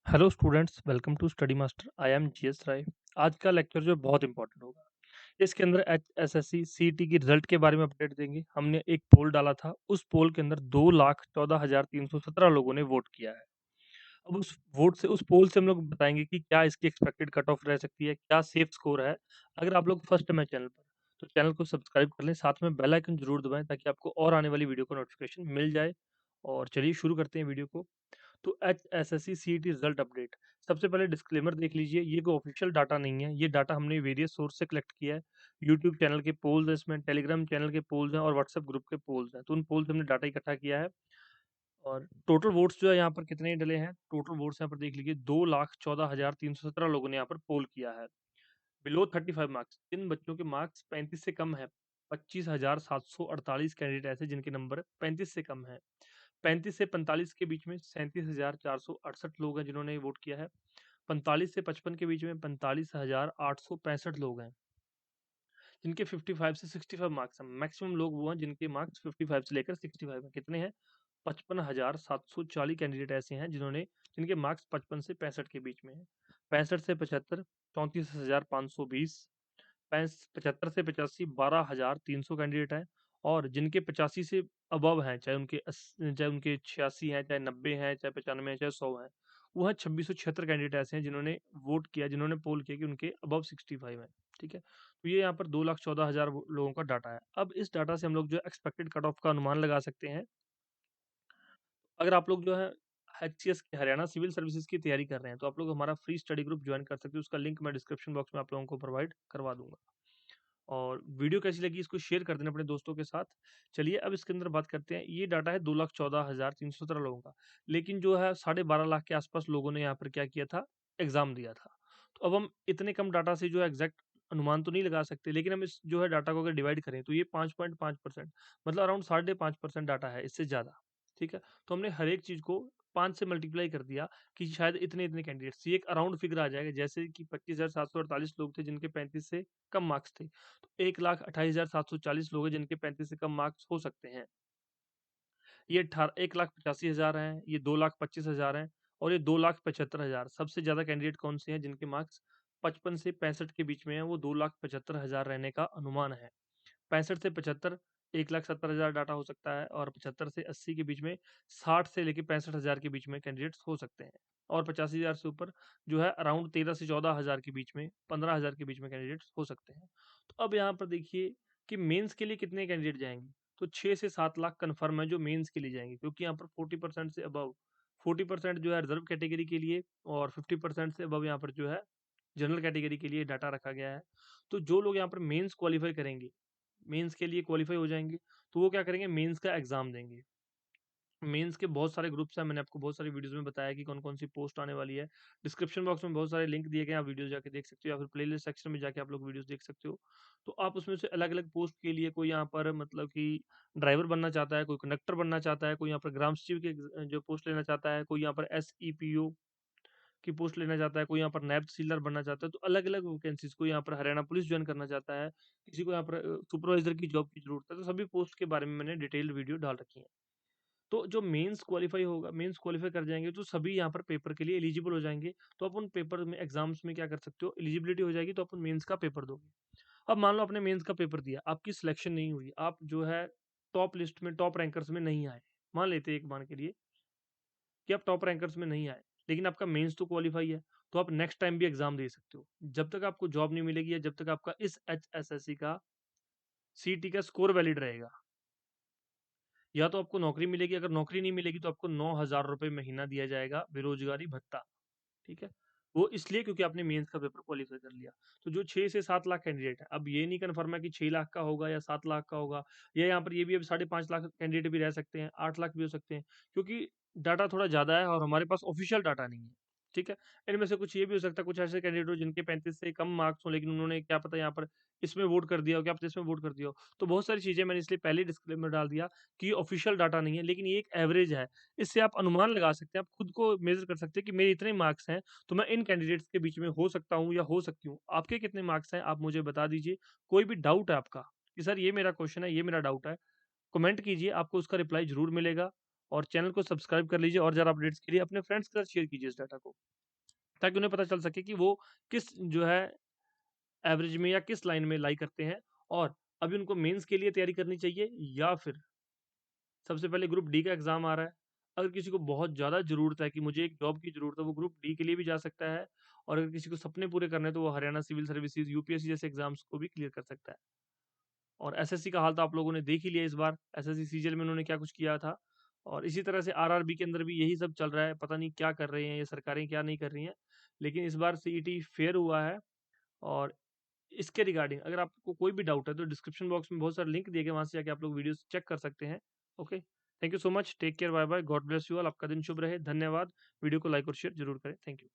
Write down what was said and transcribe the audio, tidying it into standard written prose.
Hello students, welcome to study master. I am G S Rai. आज का lecture जो बहुत इंपॉर्टेंट होगा। इसके अंदर एचएसएससी सीईटी की रिजल्ट के बारे में अपडेट देंगे। हमने एक पोल डाला था, उस पोल के अंदर 2,14,317 लोगों ने वोट किया है। अब उस पोल से हम लोग बताएंगे कि क्या इसकी एक्सपेक्टेड कट ऑफ रह सकती है, क्या सेफ स्कोर है। अगर आप लोग फर्स्ट टाइम है चैनल पर, तो चैनल को सब्सक्राइब कर लें, साथ में बेल आइकन जरूर दबाएं ताकि आपको और आने वाली वीडियो का नोटिफिकेशन मिल जाए। और चलिए शुरू करते हैं वीडियो को। तो एचएसएससी सीईटी रिजल्ट अपडेट। सबसे पहले डिस्क्लेमर देख लीजिए, ये कोई ऑफिशियल डाटा नहीं है। ये डाटा हमने वेरियस सोर्स से कलेक्ट किया है। यूट्यूब चैनल के पोल्स हैं इसमें, टेलीग्राम चैनल के पोल्स हैं और व्हाट्सएप ग्रुप के पोल्स हैं। तो उन पोल्स से हमने डाटा इकट्ठा किया है। और टोटल वोट्स जो है यहाँ पर कितने डले हैं, टोटल वोट्स यहाँ पर देख लीजिए, 2,14,317 लोगों ने यहाँ पर पोल किया है। बिलो 35 मार्क्स, जिन बच्चों के मार्क्स 35 से कम है, 25,748 कैंडिडेट ऐसे जिनके नंबर 35 से कम है। 35 से 45 के बीच में 37,468 लोग हैं जिन्होंने वोट किया है। 45 से 55 के बीच में 45,865 लोग हैं जिनके 55 से 65 मार्क्स हैं। मैक्सिमम लोग वो हैं जिनके मार्क्स 55 से लेकर 65 हैं। कितने हैं? 55,740 कैंडिडेट ऐसे हैं जिनके मार्क्स 55 से 65 के बीच में है। 65 से 75 34,520, 75 से 85 12,300 कैंडिडेट हैं। और जिनके 85 से अबव हैं, चाहे उनके 86 हैं, चाहे 90 हैं, चाहे 95 हैं, चाहे 100 हैं, वो है 2676 कैंडिडेट ऐसे हैं जिन्होंने वोट किया, जिन्होंने पोल किया कि उनके अबव 65 है। ठीक है, तो ये यहाँ पर 2,14,000 लोगों का डाटा है। अब इस डाटा से हम लोग जो एक्सपेक्टेड कट ऑफ का अनुमान लगा सकते हैं। अगर आप लोग जो है एचसीएस की, हरियाणा सिविल सर्विसेज की तैयारी कर रहे हैं, तो आप लोग हमारा फ्री स्टडी ग्रुप ज्वाइन कर सकते हो। उसका लिंक मैं डिस्क्रिप्शन बॉक्स में आप लोगों को प्रोवाइड करवा दूंगा। और वीडियो कैसी लगी इसको शेयर कर देना अपने दोस्तों के साथ। चलिए अब इसके अंदर बात करते हैं। ये डाटा है 2,14,317 लोगों का, लेकिन जो है 12.5 लाख के आसपास लोगों ने यहाँ पर क्या किया था, एग्जाम दिया था। तो अब हम इतने कम डाटा से जो है एग्जैक्ट अनुमान तो नहीं लगा सकते, लेकिन हम इस जो है डाटा को अगर डिवाइड करें तो ये 5.5%, मतलब अराउंड 5.5% डाटा है, इससे ज़्यादा। ठीक है, तो हमने हर एक चीज़ को 5 से मल्टीप्लाई कर दिया कि शायद इतने इतने कैंडिडेट्स, ये एक अराउंड फिगर आ जाएगा। जैसे कि 25,748 लोग थे जिनके 35 से कम मार्क्स थे, तो 1,28,740 लोग हैं जिनके 35 से कम मार्क्स हो सकते हैं। ये 1,85,000 हैं, ये 2,25,000 हैं, और ये 2,75,000। सबसे ज़्यादा कैंडिडेट कौन से हैं जिनके मार्क्स 55 से 65 के बीच में है, वो 2,75,000 रहने का अनुमान है। 65 से 75 1,70,000 डाटा हो सकता है, और 75 से 80 के बीच में 60 से लेकर 65,000 के बीच में कैंडिडेट्स हो सकते हैं। और 85,000 से ऊपर जो है अराउंड 13 से 14,000 के बीच में, 15,000 के बीच में कैंडिडेट्स हो सकते हैं। तो अब यहाँ पर देखिए कि मेंस के लिए कितने कैंडिडेट जाएंगे। तो 6 से 7 लाख कन्फर्म है जो मेंस के लिए जाएंगे, क्योंकि यहाँ पर 40% से अबव, 40% जो है रिजर्व कैटेगरी के लिए, और 50% से अबव यहाँ पर जो है जनरल कैटेगरी के लिए डाटा रखा गया है। तो जो लोग यहाँ पर मेंस क्वालिफाई करेंगे, मेंस के लिए क्वालिफाई हो जाएंगे, तो वो क्या करेंगे, मेंस का एग्जाम देंगे। मेंस के बहुत सारे ग्रुप्स हैं, मैंने आपको बहुत सारी वीडियोस में बताया कि कौन कौन सी पोस्ट आने वाली है। डिस्क्रिप्शन बॉक्स में बहुत सारे लिंक दिए गए हैं, आप वीडियोस जाके देख सकते हो, या फिर प्लेलिस्ट सेक्शन में जाके आप लोग वीडियोस देख सकते हो। तो आप उसमें से अलग अलग पोस्ट के लिए, कोई यहाँ पर मतलब कि ड्राइवर बनना चाहता है, कोई कंडक्टर बनना चाहता है, कोई यहाँ पर ग्राम सचिव के जो पोस्ट लेना चाहता है, कोई यहाँ पर एसईपीओ की पोस्ट लेना चाहता है, कोई यहाँ पर नैब तहसीलदार बनना चाहता है, तो अलग अलग वैकेंसीज, कोई यहाँ पर हरियाणा पुलिस ज्वाइन करना चाहता है, किसी को यहाँ पर सुपरवाइजर की जॉब की जरूरत है, तो सभी पोस्ट के बारे में मैंने डिटेल्ड वीडियो डाल रखी है। तो जो मेंस क्वालिफाई कर जाएंगे, तो सभी यहाँ पर पेपर के लिए एलिजिबल हो जाएंगे। तो आप उन पेपर में, एग्जाम्स में क्या कर सकते हो, एलिजिबिलिटी हो जाएगी, तो अपन मेंस का पेपर दोगे। अब मान लो आपने मेंस का पेपर दिया, आपकी सिलेक्शन नहीं हुई, आप जो है टॉप लिस्ट में, टॉप रैंकर्स में नहीं आए। मान लेते हैं एक मान के लिए कि आप टॉप रैंकर्स में नहीं आए, लेकिन आपका मेंस तो क्वालिफाई है, तो आप नेक्स्ट टाइम भी एग्जाम दे सकते हो, जब तक आपको जॉब नहीं मिलेगी, या जब तक आपका इस एचएसएससी का सीटी का स्कोर वैलिड रहेगा। या तो आपको नौकरी मिलेगी, अगर नौकरी नहीं मिलेगी तो आपको 9,000 रुपये महीना दिया जाएगा बेरोजगारी भत्ता। ठीक है, वो इसलिए क्योंकि आपने मेंस का पेपर क्वालिफाई कर लिया। तो जो 6 से 7 लाख कैंडिडेट है, अब ये नहीं कन्फर्म है कि 6 लाख का होगा या 7 लाख का होगा, या यहाँ पर ये भी अब 5.5 लाख कैंडिडेट भी रह सकते हैं, 8 लाख भी हो सकते हैं, क्योंकि डाटा थोड़ा ज़्यादा है और हमारे पास ऑफिशियल डाटा नहीं है। ठीक है, इनमें से कुछ ये भी हो सकता है, कुछ ऐसे कैंडिडेट हो जिनके 35 से कम मार्क्स हो, लेकिन उन्होंने क्या पता यहाँ पर इसमें वोट कर दिया हो, क्या पता इसमें वोट कर दिया हो। तो बहुत सारी चीज़ें मैंने इसलिए पहले डिस्क्लेमर डाल दिया कि ये ऑफिशियल डाटा नहीं है, लेकिन ये एक एवरेज है। इससे आप अनुमान लगा सकते हैं, आप खुद को मेजर कर सकते हैं कि मेरे इतने मार्क्स हैं, तो मैं इन कैंडिडेट्स के बीच में हो सकता हूँ या हो सकती हूँ। आपके कितने मार्क्स हैं आप मुझे बता दीजिए। कोई भी डाउट है आपका कि सर ये मेरा क्वेश्चन है, ये मेरा डाउट है, कमेंट कीजिए, आपको उसका रिप्लाई जरूर मिलेगा। और चैनल को सब्सक्राइब कर लीजिए, और ज़्यादा अपडेट्स के लिए अपने फ्रेंड्स के साथ शेयर कीजिए इस डाटा को। ताकि उन्हें पता चल सके कि वो किस जो है एवरेज में या किस लाइन में लाई करते हैं, और अभी उनको मेंस के लिए तैयारी करनी चाहिए या फिर सबसे पहले ग्रुप डी का एग्ज़ाम आ रहा है। अगर किसी को बहुत ज़्यादा ज़रूरत है कि मुझे एक जॉब की ज़रूरत है, वो ग्रुप डी के लिए भी जा सकता है, और अगर किसी को सपने पूरे करने हैं, तो वो हरियाणा सिविल सर्विसेज़, यूपीएससी जैसे एग्ज़ाम्स को भी क्लियर कर सकता है। और एसएससी का हाल तो आप लोगों ने देख ही लिया इस बार, एसएससी सीजीएल में उन्होंने क्या कुछ किया था, और इसी तरह से आरआरबी के अंदर भी यही सब चल रहा है, पता नहीं क्या कर रहे हैं ये सरकारें, क्या नहीं कर रही हैं। लेकिन इस बार सीईटी फेयर हुआ है, और इसके रिगार्डिंग अगर आपको कोई भी डाउट है तो डिस्क्रिप्शन बॉक्स में बहुत सारे लिंक दिए गए, वहाँ से जाके आप लोग वीडियोस चेक कर सकते हैं। Okay, thank you so much, take care, bye bye, God bless you all, आपका दिन शुभ रहे, धन्यवाद। वीडियो को लाइक और शेयर जरूर करें, थैंक यू।